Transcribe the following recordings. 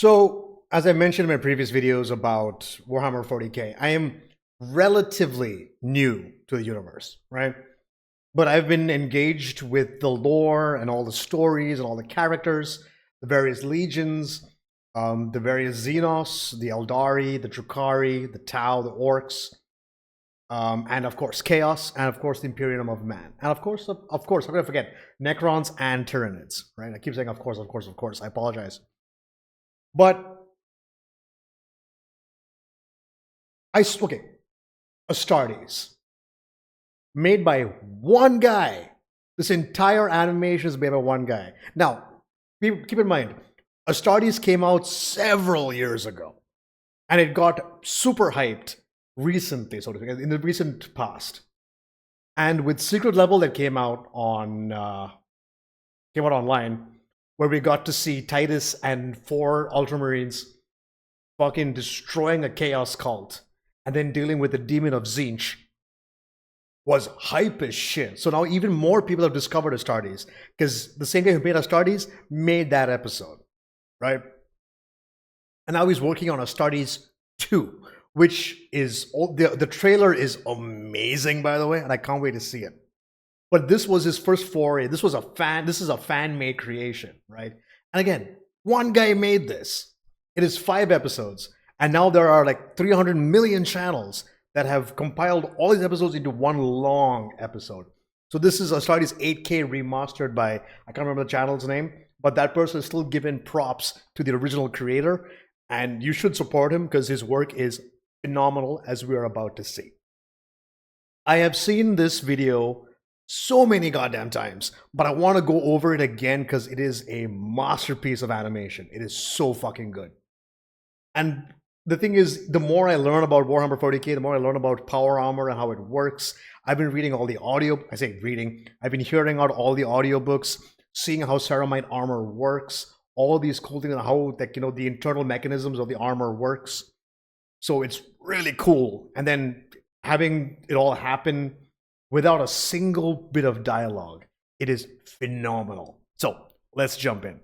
So, as I mentioned in my previous videos about Warhammer 40k, I am relatively new to the universe, right? But I've been engaged with the lore and all the stories and all the characters, the various legions, the various Xenos, the Eldari, the Drukhari, the Tau, the Orcs, and of course Chaos, and of course the Imperium of Man, and of course, I'm gonna forget Necrons and Tyranids, right? I keep saying of course, of course, of course. I apologize, but okay, Astartes, made by one guy. This entire animation is made by one guy. Now, keep in mind, Astartes came out several years ago, and it got super hyped recently, so to speak, in the recent past. And with Secret Level that came out online, where we got to see Titus and 4 Ultramarines fucking destroying a Chaos cult, and then dealing with the demon of Zinch, was hype as shit. So now even more people have discovered Astartes because the same guy who made Astartes made that episode, right? And now he's working on Astartes 2, which is the trailer is amazing, by the way, and I can't wait to see it. But this was his first foray. This is a fan-made creation, right? And again, one guy made this. It is 5 episodes, and now there are like 300 million channels that have compiled all these episodes into one long episode. So this is Astartes 8K remastered by, I can't remember the channel's name, but that person is still given props to the original creator, and you should support him because his work is phenomenal, as we are about to see. I have seen this video so many goddamn times, but I want to go over it again because it is a masterpiece of animation. It is so fucking good. And the thing is, the more I learn about Warhammer 40k, the more I learn about power armor and how it works. I've been reading all the audio, I say reading, I've been hearing out all the audiobooks, seeing how ceramite armor works, all these cool things, and how the internal mechanisms of the armor works. So it's really cool. And then having it all happen without a single bit of dialogue, it is phenomenal. So let's jump in.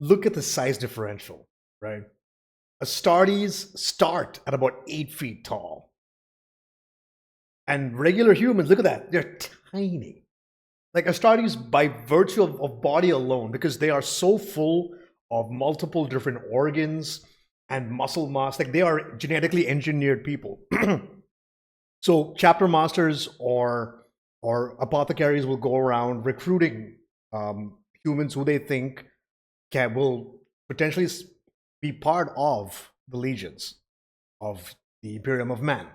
Look at the size differential, right? Astartes start at about 8 feet tall. And regular humans, look at that, they're tiny. Like Astartes, by virtue of body alone, because they are so full of multiple different organs and muscle mass, like they are genetically engineered people. So chapter masters or apothecaries will go around recruiting humans who they think will potentially be part of the legions of the Imperium of Man.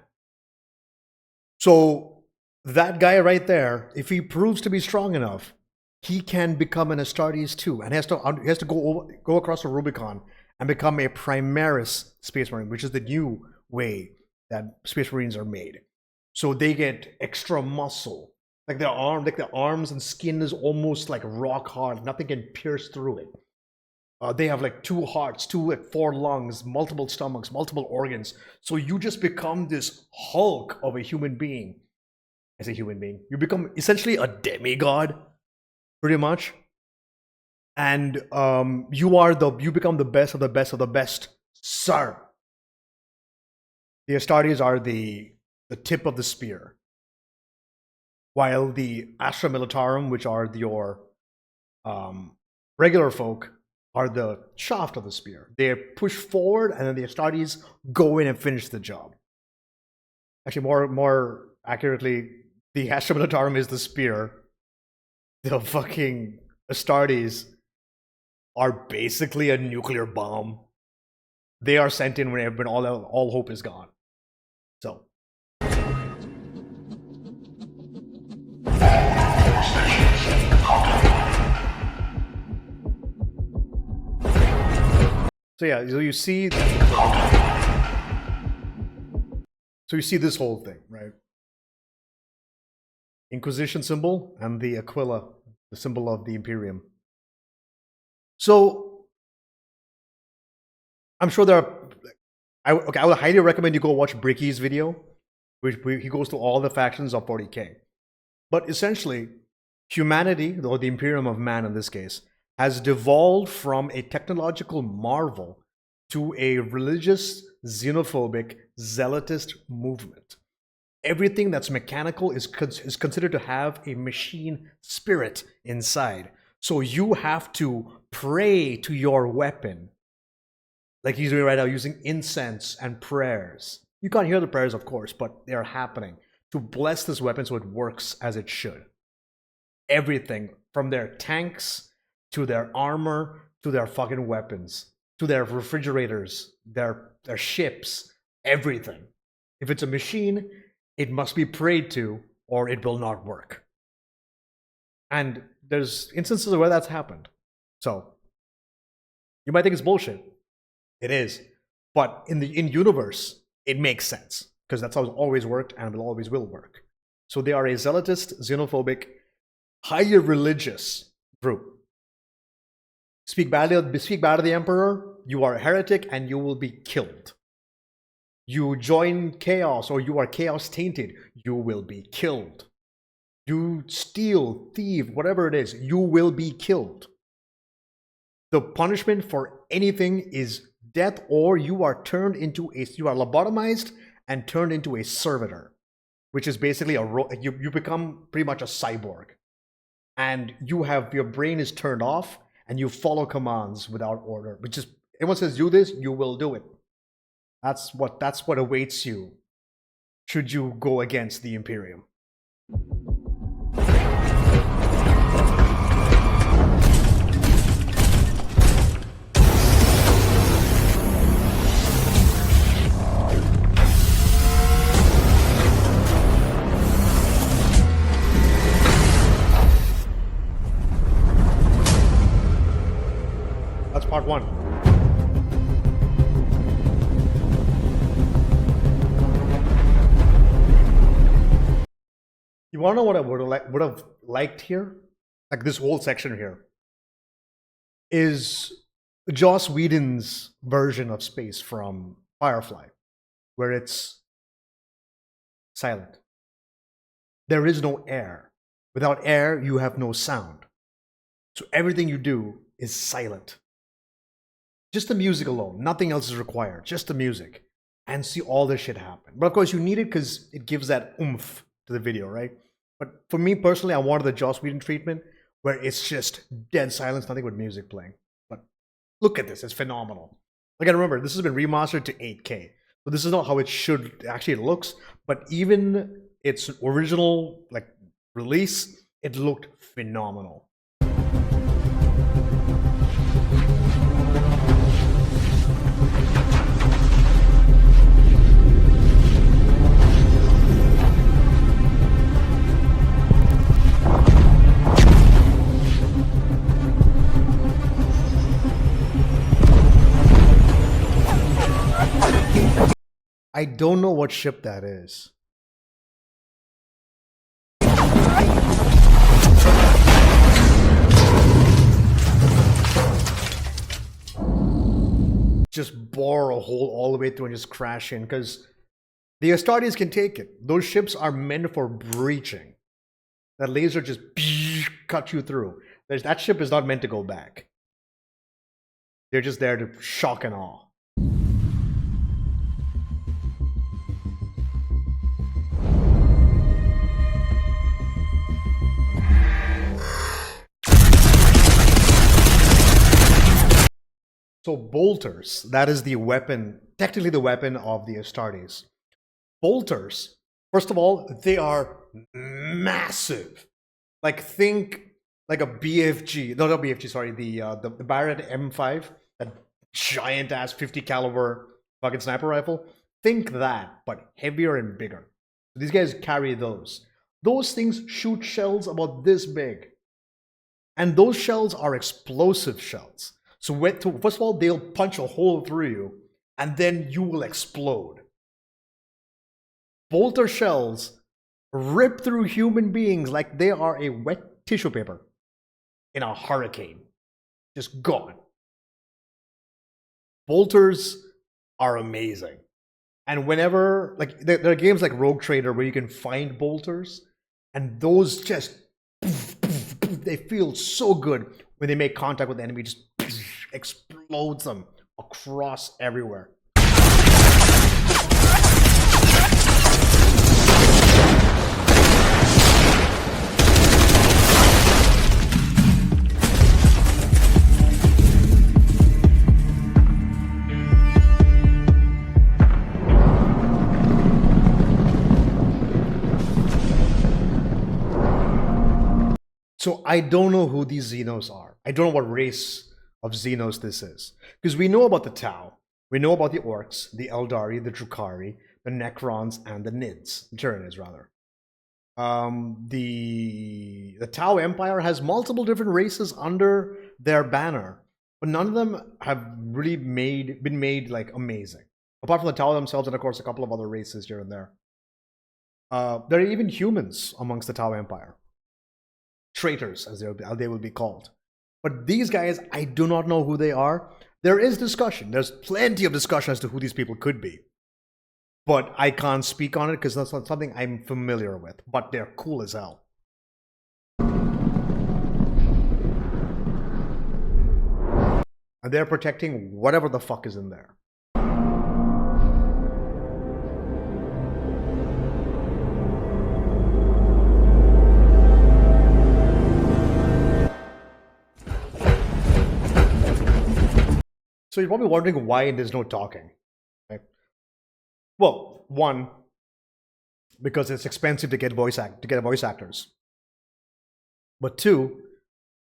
So that guy right there, if he proves to be strong enough, he can become an Astartes too, and he has to go across the Rubicon and become a Primaris Space Marine, which is the new way that Space Marines are made. So they get extra muscle, like their arms and skin is almost like rock hard. Nothing can pierce through it. They have like 2 hearts, 4 lungs, multiple stomachs, multiple organs. So you just become this Hulk of a human being. As a human being, you become essentially a demigod, pretty much. And you become the best of the best of the best, sir. The Astartes are the tip of the spear, while the Astra Militarum, which are your regular folk, are the shaft of the spear. They push forward, and then the Astartes go in and finish the job. Actually, more accurately, the Astra Militarum is the spear. The fucking Astartes are basically a nuclear bomb. They are sent in when all hope is gone. So. So yeah, so you see this whole thing, right? Inquisition symbol and the Aquila, the symbol of the Imperium. So I'm sure there are. I would highly recommend you go watch Bricky's video, which he goes through all the factions of 40k. But essentially, humanity, or the Imperium of Man in this case, has devolved from a technological marvel to a religious, xenophobic, zealotist movement. Everything that's mechanical is considered to have a machine spirit inside. So you have to pray to your weapon, like he's doing right now, using incense and prayers. You can't hear the prayers, of course, but they're happening to bless this weapon so it works as it should. Everything from their tanks to their armor to their fucking weapons to their refrigerators, their ships, everything. If it's a machine, it must be prayed to or it will not work. And there's instances where that's happened. So you might think it's bullshit. It is. But in universe, it makes sense because that's how it's always worked and it always will work. So they are a zealotist, xenophobic, highly religious group. Speak bad of the emperor, you are a heretic and you will be killed. You join chaos or you are chaos tainted, you will be killed. You steal, thieve, whatever it is, you will be killed. The punishment for anything is death, or you are lobotomized and turned into a servitor, which is basically you become pretty much a cyborg. And your brain is turned off and you follow commands without order. Which is, everyone says do this, you will do it. That's what awaits you should you go against the Imperium. That's part one. You want to know what I would have liked here? Like this whole section here is Joss Whedon's version of space from Firefly, where it's silent. There is no air. Without air, you have no sound. So everything you do is silent. Just the music alone. Nothing else is required. Just the music. And see all this shit happen. But of course, you need it because it gives that oomph to the video, right? But for me personally, I wanted the Joss Whedon treatment where it's just dead silence, nothing but music playing. But look at this, it's phenomenal. Again, remember, this has been remastered to 8K. So this is not how it should actually it looks, but even its original release, it looked phenomenal. I don't know what ship that is. Just bore a hole all the way through and just crash in, because the Astartes can take it. Those ships are meant for breaching. That laser just cut you through. That ship is not meant to go back. They're just there to shock and awe. So bolters, that is the weapon, technically the weapon of the Astartes. Bolters, first of all, they are massive. Like think like a BFG, no, not BFG, sorry, the Barrett M5, that giant ass 50 caliber fucking sniper rifle. Think that, but heavier and bigger. So these guys carry those. Those things shoot shells about this big. And those shells are explosive shells. So first of all, they'll punch a hole through you, and then you will explode. Bolter shells rip through human beings like they are a wet tissue paper in a hurricane. just gone. Bolters are amazing. And whenever, like, there are games like Rogue Trader where you can find bolters, and those just, they feel so good when they make contact with the enemy, just explodes them across everywhere. So I don't know who these Xenos are. I don't know what race of Xenos this is. Because we know about the Tau. We know about the Orcs, the Eldari, the Drukhari, the Necrons, and the Nids. The Tyranids, rather. The Tau Empire has multiple different races under their banner. But none of them have really been made like amazing. Apart from the Tau themselves and of course a couple of other races here and there. There are even humans amongst the Tau Empire. Traitors, as they will be called. But these guys, I do not know who they are. There is discussion. There's plenty of discussion as to who these people could be. But I can't speak on it because that's not something I'm familiar with. But they're cool as hell. And they're protecting whatever the fuck is in there. So you're probably wondering why there's no talking. Right? Well, one, because it's expensive to get voice actors. But two,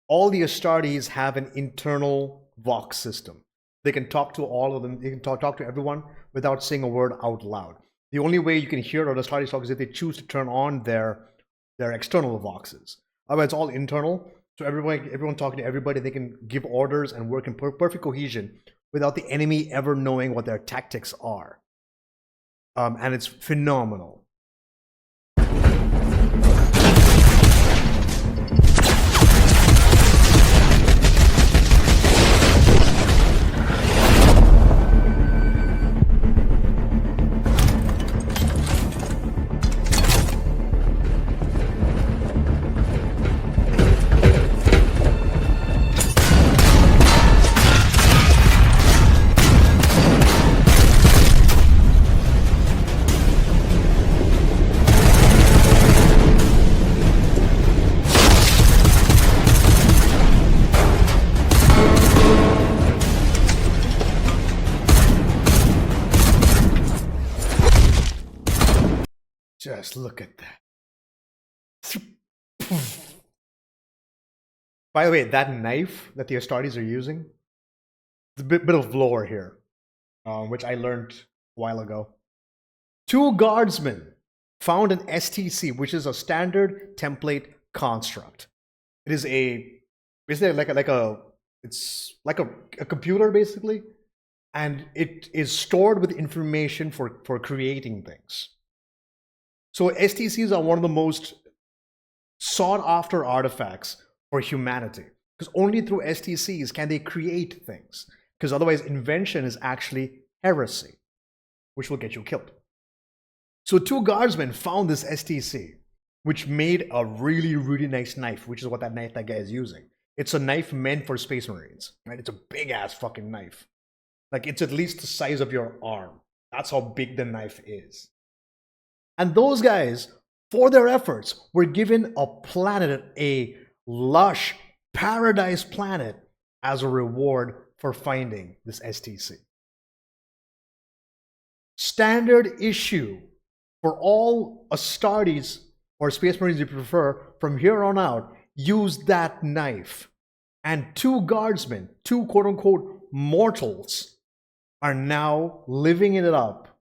all the Astartes have an internal Vox system. They can talk to all of them. They can talk to everyone without saying a word out loud. The only way you can hear the Astartes talk is if they choose to turn on their external Voxes. Otherwise, it's all internal. So everyone talking to everybody, they can give orders and work in perfect cohesion without the enemy ever knowing what their tactics are. And it's phenomenal. Just look at that. By the way, that knife that the Astartes are using, it's a bit of lore here, which I learned a while ago. 2 guardsmen found an STC, which is a standard template construct. It is basically it's like a computer basically, and it is stored with information for creating things. So STCs are one of the most sought after artifacts for humanity, because only through STCs can they create things, because otherwise invention is actually heresy, which will get you killed. So 2 guardsmen found this STC, which made a really, really nice knife, which is what that knife that guy is using. It's a knife meant for Space Marines, right? It's a big ass fucking knife. Like, it's at least the size of your arm. That's how big the knife is. And those guys, for their efforts, were given a planet, a lush paradise planet, as a reward for finding this STC. Standard issue for all Astartes or Space Marines you prefer from here on out, use that knife. And 2 guardsmen, 2 quote-unquote mortals, are now living it up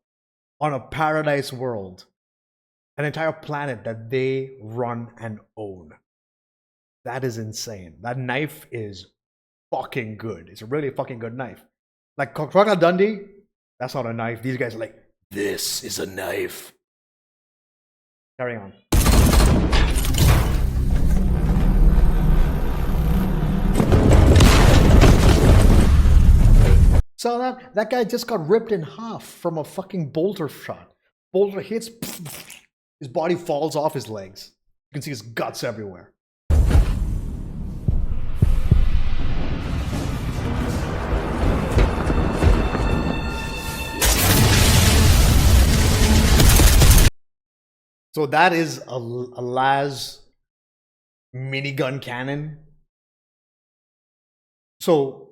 on a paradise world. An entire planet that they run and own. That is insane. That knife is fucking good. It's a really fucking good knife. Like Crocodile Dundee, that's not a knife. These guys are like, this is a knife. Carry on. Saw that? That guy just got ripped in half from a fucking bolter shot. Bolter hits, his body falls off his legs. You can see his guts everywhere. So that is a las minigun cannon. So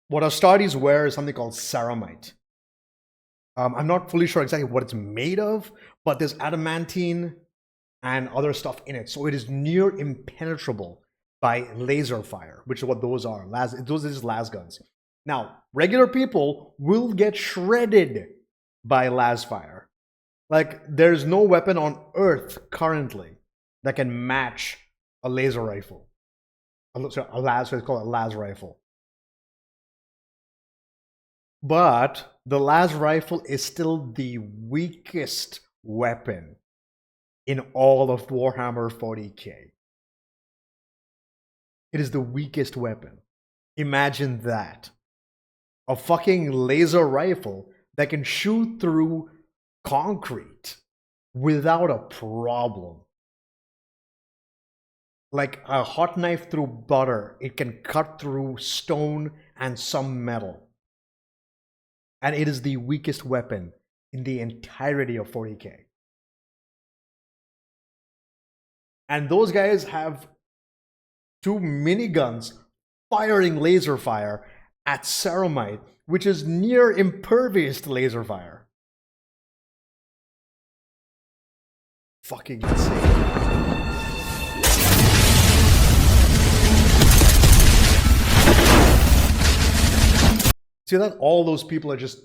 what Astartes wear is something called ceramite. I'm not fully sure exactly what it's made of, but there's adamantine and other stuff in it. So it is near impenetrable by laser fire, which is what those are. Those are just las guns. Now, regular people will get shredded by las fire. Like, there's no weapon on Earth currently that can match a laser rifle. It's called a las rifle. But the las rifle is still the weakest weapon in all of Warhammer 40k. It is the weakest weapon. Imagine that. A fucking laser rifle that can shoot through concrete without a problem. Like a hot knife through butter, it can cut through stone and some metal. And it is the weakest weapon in the entirety of 40k. And those guys have 2 miniguns firing laser fire at ceramite, which is near impervious to laser fire. Fucking insane. See that? All those people are just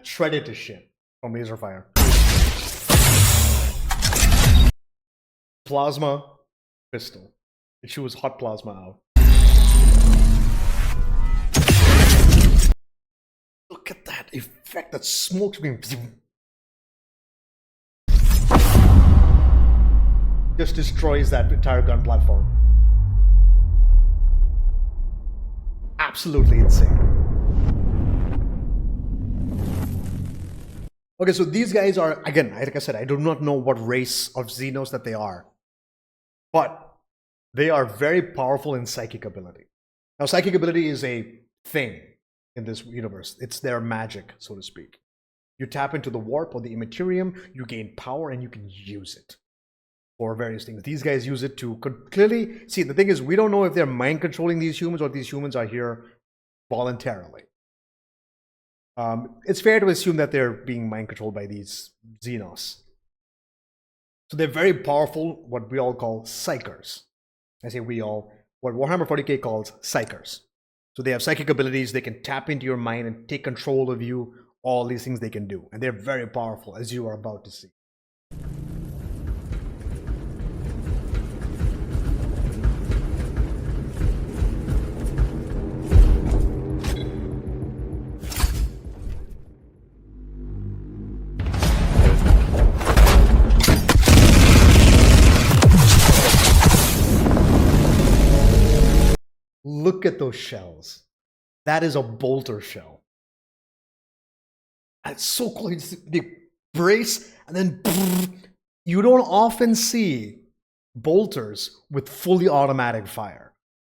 shredded to shit from laser fire. Plasma pistol. It shoots hot plasma out. Look at that effect, that smoke's being... just destroys that entire gun platform. Absolutely insane. Okay, so these guys are, again, like I said, I do not know what race of Xenos that they are, but they are very powerful in psychic ability. Now, psychic ability is a thing in this universe. It's their magic, so to speak. You tap into the warp or the immaterium, you gain power, and you can use it for various things. These guys use it to clearly see. The thing is, we don't know if they're mind controlling these humans or if these humans are here voluntarily. It's fair to assume that they're being mind controlled by these Xenos. So they're very powerful, what we all call psychers. I say we all, what Warhammer 40k calls psychers. So they have psychic abilities, they can tap into your mind and take control of you, all these things they can do. And they're very powerful, as you are about to see. Look at those shells. That is a bolter shell. And it's so cool. They brace and then you don't often see bolters with fully automatic fire.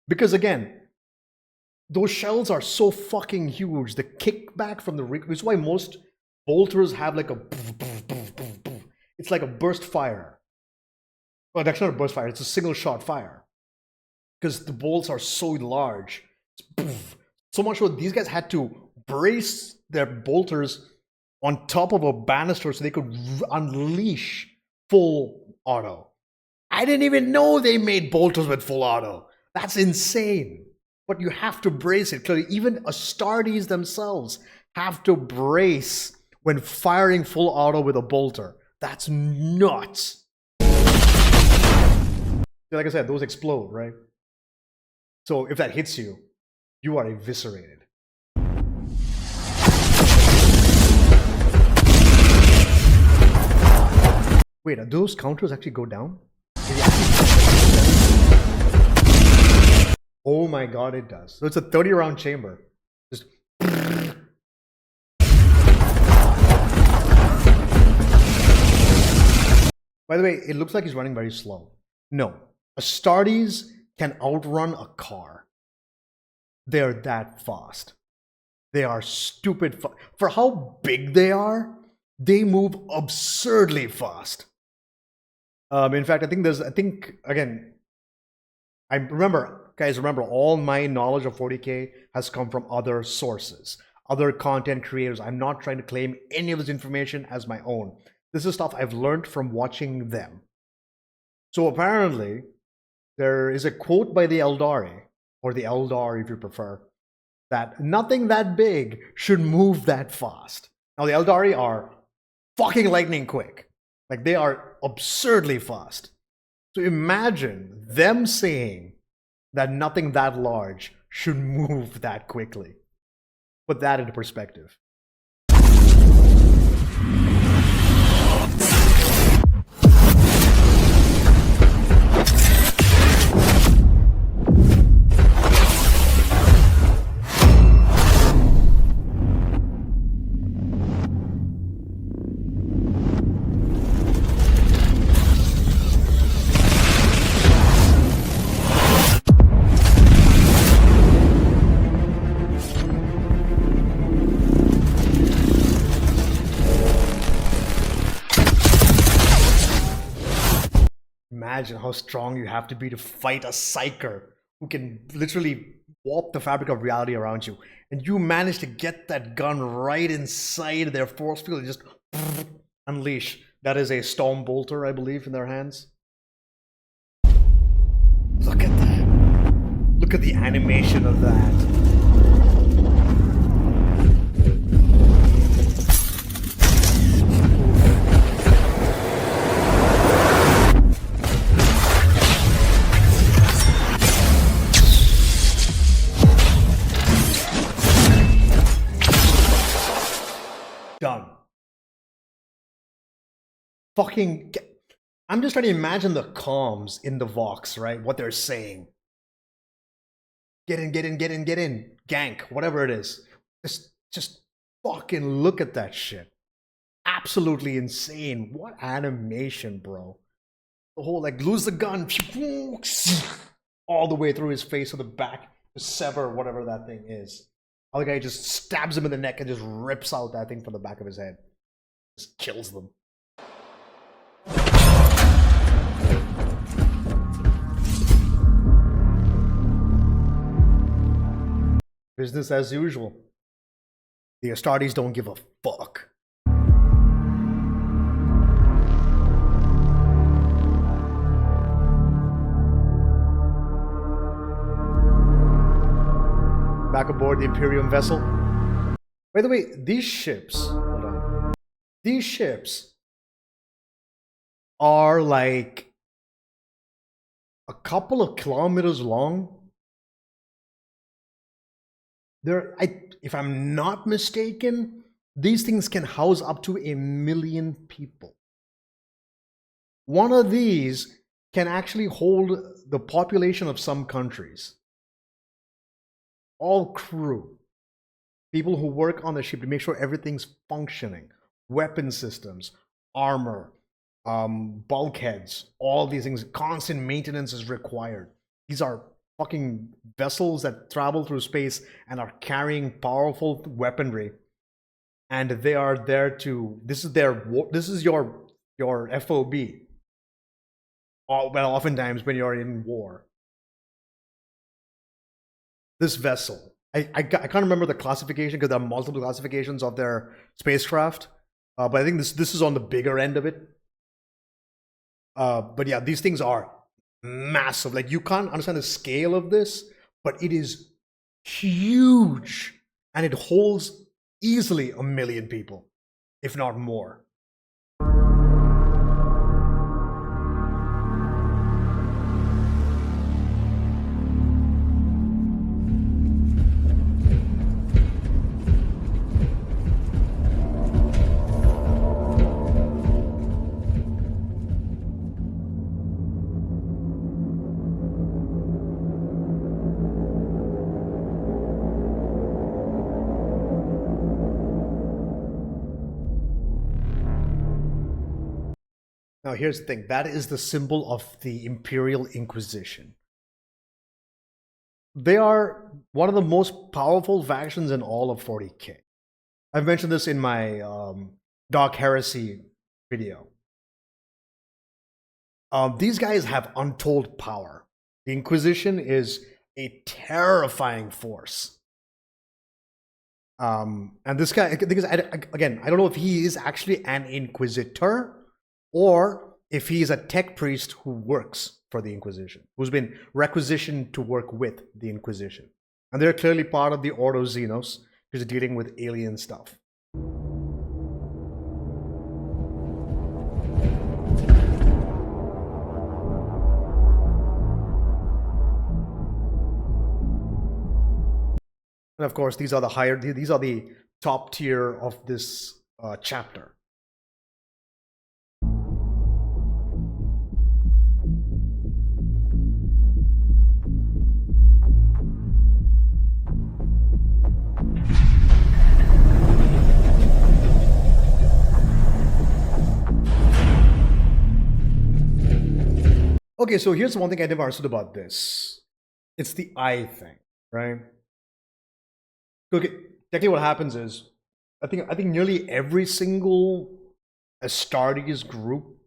Because again, those shells are so fucking huge. The kickback from the rig, which is why most bolters have like a it's like a burst fire. Well, that's not a burst fire, it's a single shot fire. Because the bolts are so large. So much so these guys had to brace their bolters on top of a banister so they could unleash full auto. I didn't even know they made bolters with full auto. That's insane. But you have to brace it. Clearly, even Astartes themselves have to brace when firing full auto with a bolter. That's nuts. Like I said, those explode, right? So if that hits you, you are eviscerated. Wait, do those counters actually go down? Oh my god, it does. So it's a 30-round chamber. Just By the way, it looks like he's running very slow. No, Astartes can outrun a car. They're that fast. They are stupid. For how big they move absurdly fast. In fact, I think again, I remember, guys, remember all my knowledge of 40K has come from other sources, other content creators. I'm not trying to claim any of this information as my own. This is stuff I've learned from watching them. So apparently, there is a quote by the Eldari, or the Eldar if you prefer, that nothing that big should move that fast. Now the Eldari are fucking lightning quick. Like they are absurdly fast. So imagine them saying that nothing that large should move that quickly. Put that into perspective. Imagine how strong you have to be to fight a psyker who can literally warp the fabric of reality around you. And you manage to get that gun right inside their force field and just unleash. That is a storm bolter, I believe, in their hands. Look at that. Look at the animation of that. Done. Fucking. I'm just trying to imagine the comms in the Vox, right? What they're saying. Get in, get in, get in, get in. Gank, whatever it is. Just fucking look at that shit. Absolutely insane. What animation, bro. The whole, like, lose the gun. All the way through his face to the back to sever whatever that thing is. Other guy just stabs him in the neck and just rips out that thing from the back of his head. Just kills them. Business as usual. The Astartes don't give a fuck. Back aboard the Imperium vessel. By the way, these ships, hold on. These ships are like a couple of kilometers long. If I'm not mistaken, these things can house up to 1 million people. One of these can actually hold the population of some countries. All crew, people who work on the ship to make sure everything's functioning, weapon systems, armor, bulkheads, all these things, constant maintenance is required. These are fucking vessels that travel through space and are carrying powerful weaponry, and they are there to, this is your FOB. Well, oftentimes when you're in war. This vessel, I can't remember the classification because there are multiple classifications of their spacecraft, but I think this is on the bigger end of it. But yeah, these things are massive. Like, you can't understand the scale of this, but it is huge, and it holds easily 1 million people, if not more. Now, here's the thing. That is the symbol of the Imperial Inquisition. They are one of the most powerful factions in all of 40k. I've mentioned this in my Dark Heresy video. These guys have untold power. The Inquisition is a terrifying force. And this guy, because again, I don't know if he is actually an Inquisitor or if he is a tech priest who works for the Inquisition, who's been requisitioned to work with the Inquisition. And they're clearly part of the Ordo Xenos because they're dealing with alien stuff. And of course, these are the top tier of this chapter. Okay, so here's one thing I never understood about this. It's the eye thing, right? Okay, technically what happens is, I think nearly every single Astartes group,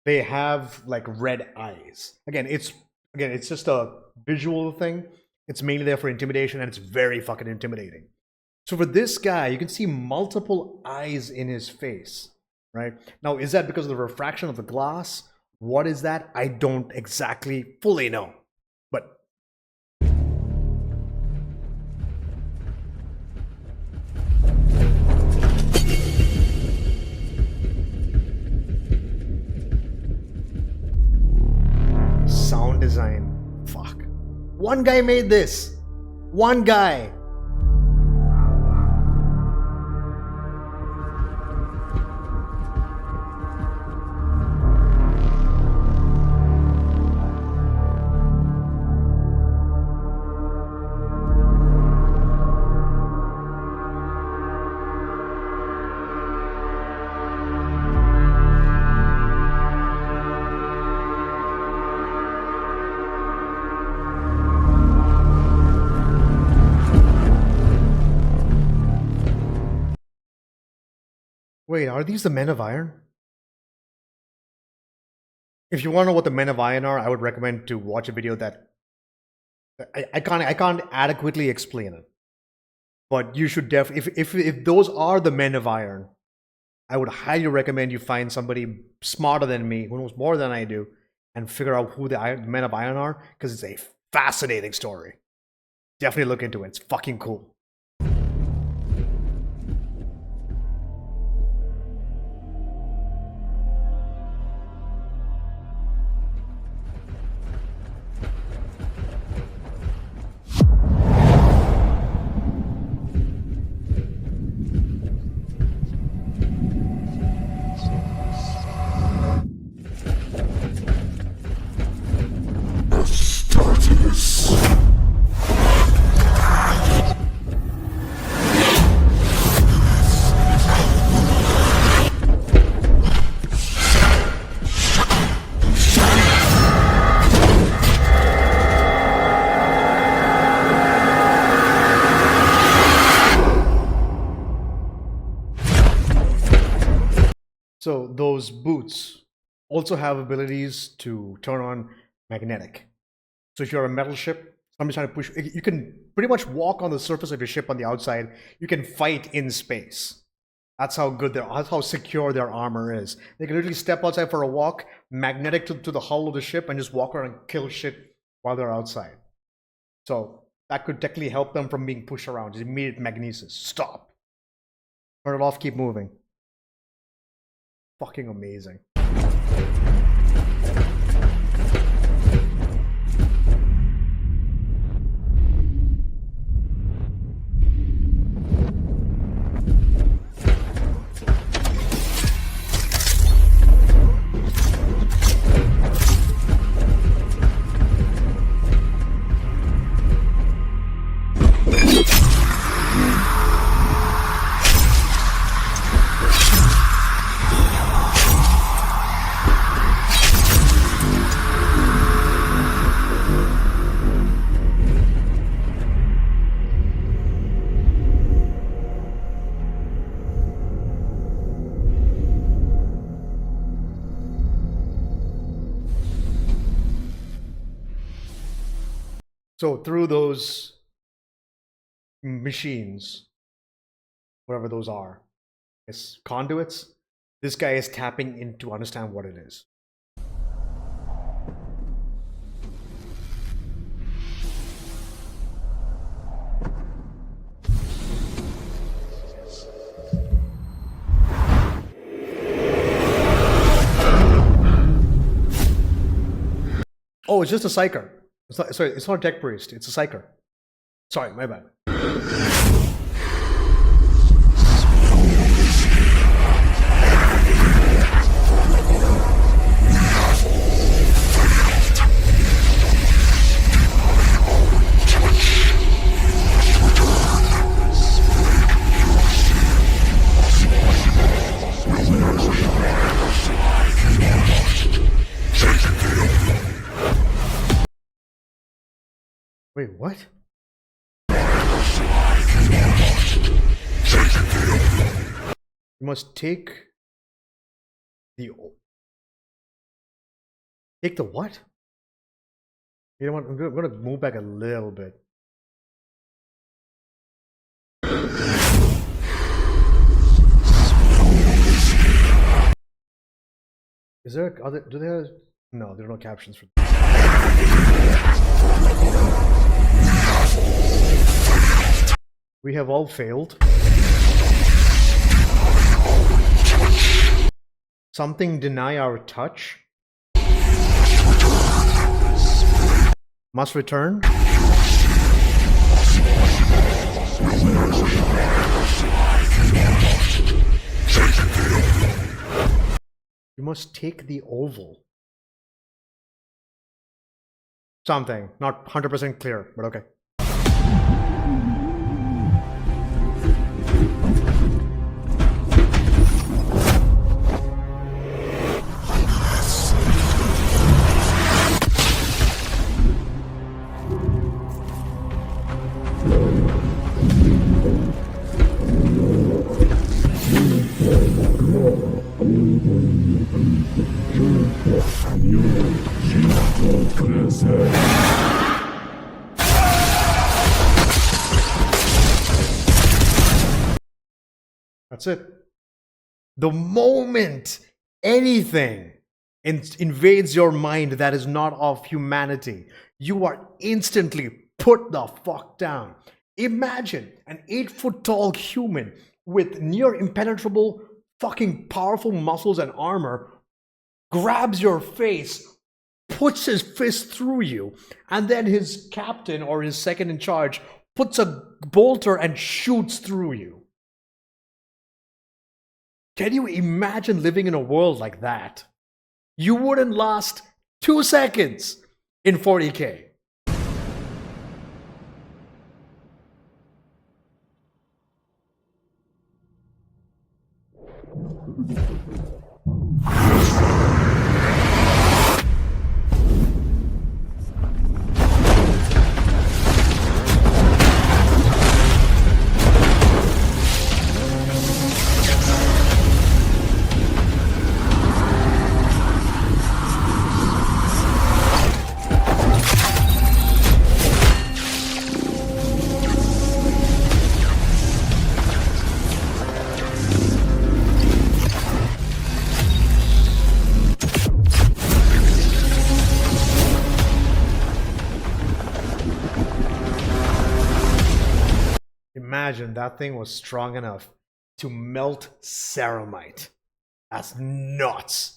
they have like red eyes. Again, it's just a visual thing. It's mainly there for intimidation, and it's very fucking intimidating. So for this guy, you can see multiple eyes in his face, right? Now, is that because of the refraction of the glass? What is that? I don't exactly fully know. But sound design. Fuck. One guy made this. One guy. Wait, are these the Men of Iron? If you want to know what the Men of Iron are, I would recommend to watch a video that I can't adequately explain it. But you should if those are the Men of Iron, I would highly recommend you find somebody smarter than me who knows more than I do and figure out who the Men of Iron are, because it's a fascinating story. Definitely look into it. It's fucking cool. So those boots also have abilities to turn on magnetic. So if you're a metal ship, somebody's trying to push, you can pretty much walk on the surface of your ship on the outside. You can fight in space. That's how good that's how secure their armor is. They can literally step outside for a walk, magnetic to the hull of the ship, and just walk around and kill shit while they're outside. So that could technically help them from being pushed around. Just immediate magnesis. Stop. Turn it off, keep moving. Fucking amazing. So through those machines, whatever those are, it's conduits, this guy is tapping in to understand what it is. Oh, it's just a psyker. It's not, sorry, it's not a tech priest. It's a psyker. Sorry, my bad. Wait, what? You must take the what? You know what? I'm going to move back a little bit. Is there other? Do they have? No, there are no captions for. We have all failed. Something deny our touch. Must return. You must take the oval. Something. Not 100% clear, but okay. That's it. The moment anything invades your mind that is not of humanity, you are instantly put the fuck down. Imagine an 8-foot tall human with near impenetrable fucking powerful muscles and armor grabs your face, puts his fist through you, and then his captain or his second in charge puts a bolter and shoots through you. Can you imagine living in a world like that? You wouldn't last 2 seconds in 40K. Imagine that thing was strong enough to melt ceramite. That's nuts.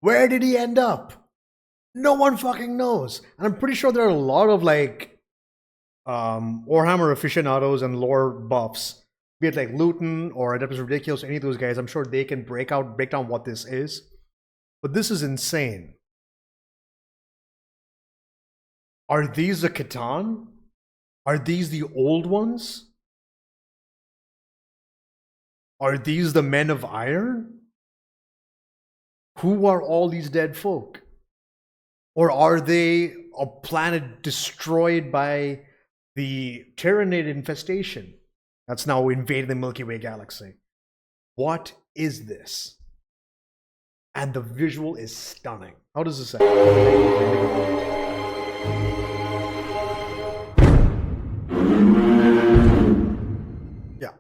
Where did he end up? No one fucking knows. And I'm pretty sure there are a lot of like Warhammer aficionados and lore buffs, be it like Luton or Adeptus Ridiculous, any of those guys. I'm sure they can break down what this is. But this is insane. Are these the Catan? Are these the old ones? Are these the men of iron? Who are all these dead folk? Or are they a planet destroyed by the Tyranid infestation that's now invaded the Milky Way galaxy? What is this? And the visual is stunning. How does this sound? Yeah.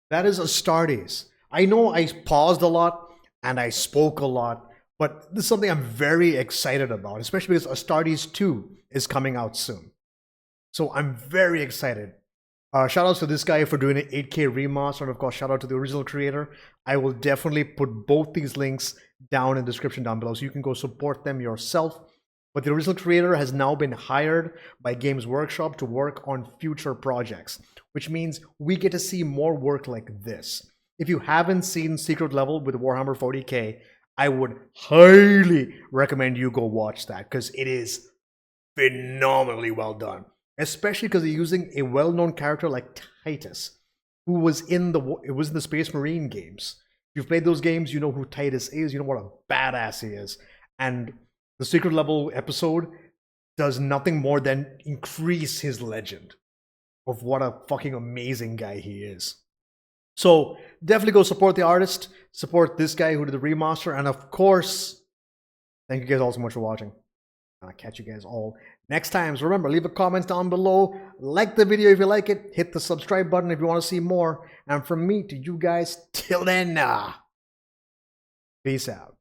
That is Astartes. I know I paused a lot and I spoke a lot, but this is something I'm very excited about, especially because Astartes 2 is coming out soon. So I'm very excited. Shout outs to this guy for doing an 8K remaster, and of course, shout out to the original creator. I will definitely put both these links down in the description down below so you can go support them yourself. But the original creator has now been hired by Games Workshop to work on future projects, which means we get to see more work like this. If you haven't seen Secret Level with Warhammer 40K, I would highly recommend you go watch that because it is phenomenally well done. Especially because they're using a well-known character like Titus, who was in the Space Marine games. If you've played those games, you know who Titus is, you know what a badass he is. And the Secret Level episode does nothing more than increase his legend of what a fucking amazing guy he is. So definitely go support the artist, support this guy who did the remaster, and of course, thank you guys all so much for watching. I'll catch you guys all next time. So remember, leave a comment down below. Like the video if you like it. Hit the subscribe button if you want to see more. And from me to you guys, till then, peace out.